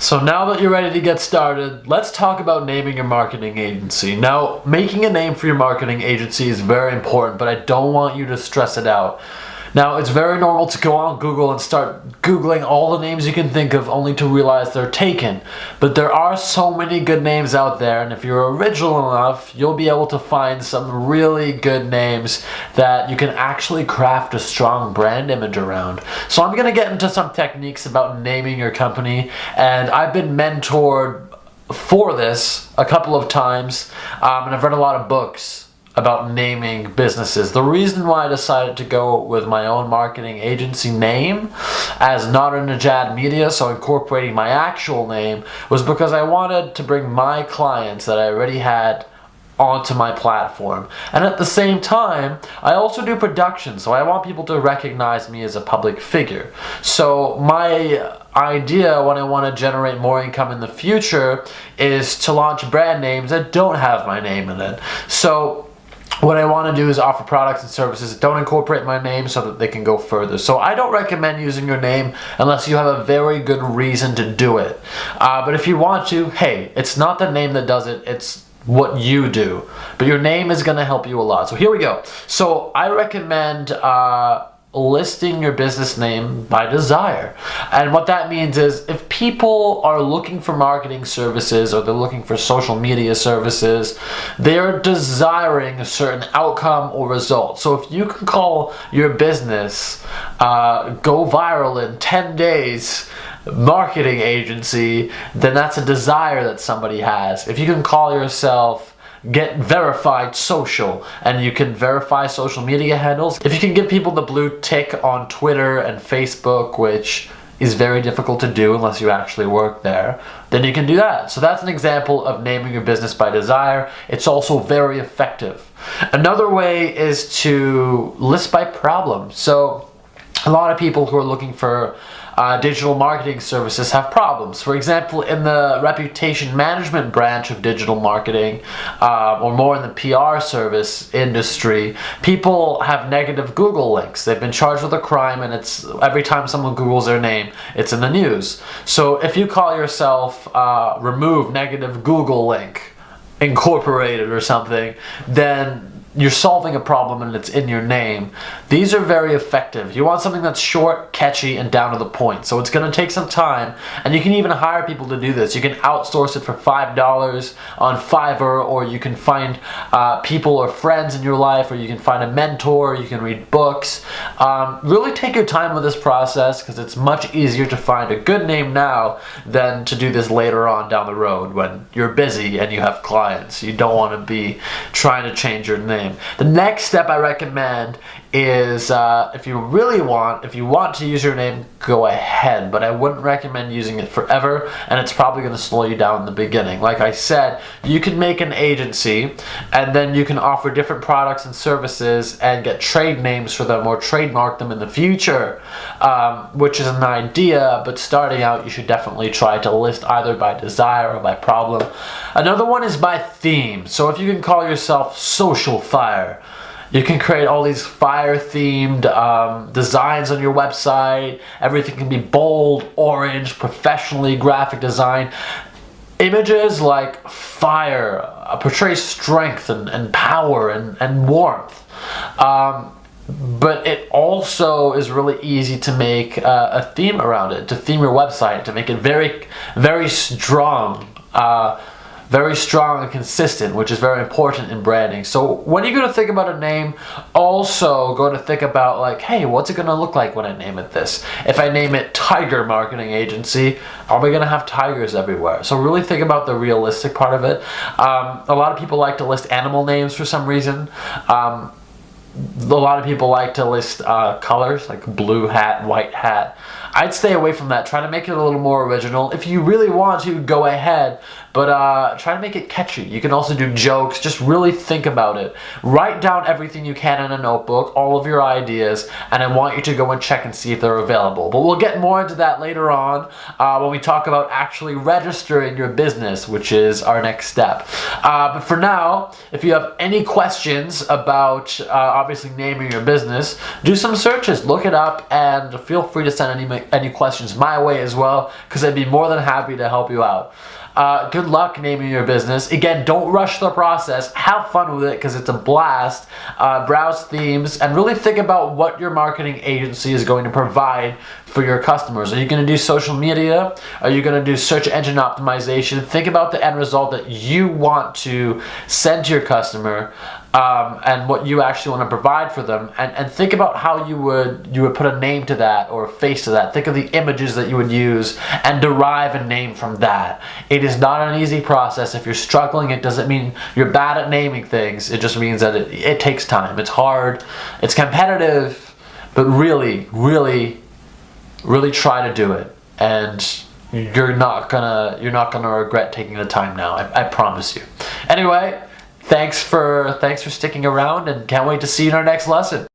So now that you're ready to get started, let's talk about naming your marketing agency. Now, making a name for your marketing agency is very important, but I don't want you to stress it out. Now, it's very normal to go on Google and start Googling all the names you can think of only to realize they're taken. But there are so many good names out there, and if you're original enough, you'll be able to find some really good names that you can actually craft a strong brand image around. So I'm going to get into some techniques about naming your company, and I've been mentored for this a couple of times, and I've read a lot of books about naming businesses. The reason why I decided to go with my own marketing agency name as Nader Najad Media, so incorporating my actual name, was because I wanted to bring my clients that I already had onto my platform. And at the same time, I also do production, so I want people to recognize me as a public figure. So my idea when I want to generate more income in the future is to launch brand names that don't have my name in it. So what I want to do is offer products and services that don't incorporate my name so that they can go further. So I don't recommend using your name unless you have a very good reason to do it. But if you want to, hey, it's not the name that does it, it's what you do. But your name is going to help you a lot. So here we go. So I recommend listing your business name by desire. And what that means is if people are looking for marketing services or they're looking for social media services, they're desiring a certain outcome or result. So if you can call your business go viral in 10 days marketing agency, then that's a desire that somebody has. If you can call yourself Get Verified Social, and you can verify social media handles. If you can give people the blue tick on Twitter and Facebook, which is very difficult to do unless you actually work there, then you can do that. So that's an example of naming your business by desire. It's also very effective. Another way is to list by problem. So a lot of people who are looking for digital marketing services have problems. For example, in the reputation management branch of digital marketing, or more in the PR service industry, people have negative Google links. They've been charged with a crime, and it's every time someone Googles their name, it's in the news. So if you call yourself remove negative Google link incorporated or something, then you're solving a problem and it's in your name. These are very effective. You want something that's short, catchy, and down to the point. So it's going to take some time, and you can even hire people to do this. You can outsource it for $5 on Fiverr, or you can find people or friends in your life, or you can find a mentor, you can read books. Really take your time with this process, because it's much easier to find a good name now than to do this later on down the road when you're busy and you have clients. You don't want to be trying to change your name. The next step I recommend is if you want to use your name, go ahead, but I wouldn't recommend using it forever, and it's probably going to slow you down in the beginning. Like I said, you can make an agency, and then you can offer different products and services and get trade names for them or trademark them in the future, which is an idea, but starting out you should definitely try to list either by desire or by problem. Another one is by theme. So if you can call yourself Social Fire, you can create all these fire-themed designs on your website. Everything can be bold, orange, professionally graphic design. Images like fire portray strength and power and warmth. But it also is really easy to make a theme around it, to theme your website, to make it very, very strong. Very strong and consistent, which is very important in branding. So when you're going to think about a name, also going to think about like, hey, what's it going to look like when I name it this? If I name it Tiger Marketing Agency, are we going to have tigers everywhere? So really think about the realistic part of it. A lot of people like to list animal names for some reason. A lot of people like to list colors like blue hat, white hat. I'd stay away from that. Try to make it a little more original. If you really want to, go ahead, but try to make it catchy. You can also do jokes. Just really think about it. Write down everything you can in a notebook, all of your ideas, and I want you to go and check and see if they're available. But we'll get more into that later on when we talk about actually registering your business, which is our next step. But for now, if you have any questions about obviously naming your business, do some searches, look it up, and feel free to send any any questions my way as well, because I'd be more than happy to help you out. Good luck naming your business. Again, don't rush the process. Have fun with it because it's a blast. Browse themes and really think about what your marketing agency is going to provide for your customers. Are you going to do social media? Are you going to do search engine optimization? Think about the end result that you want to send to your customer, and what you actually want to provide for them, and think about how you would put a name to that or a face to that. Think of the images that you would use and derive a name from that. It is not an easy process. If you're struggling, it doesn't mean you're bad at naming things. It just means that it takes time. It's hard, it's competitive, but really try to do it, and you're not gonna regret taking the time now. I promise you. Anyway, thanks for sticking around, and can't wait to see you in our next lesson.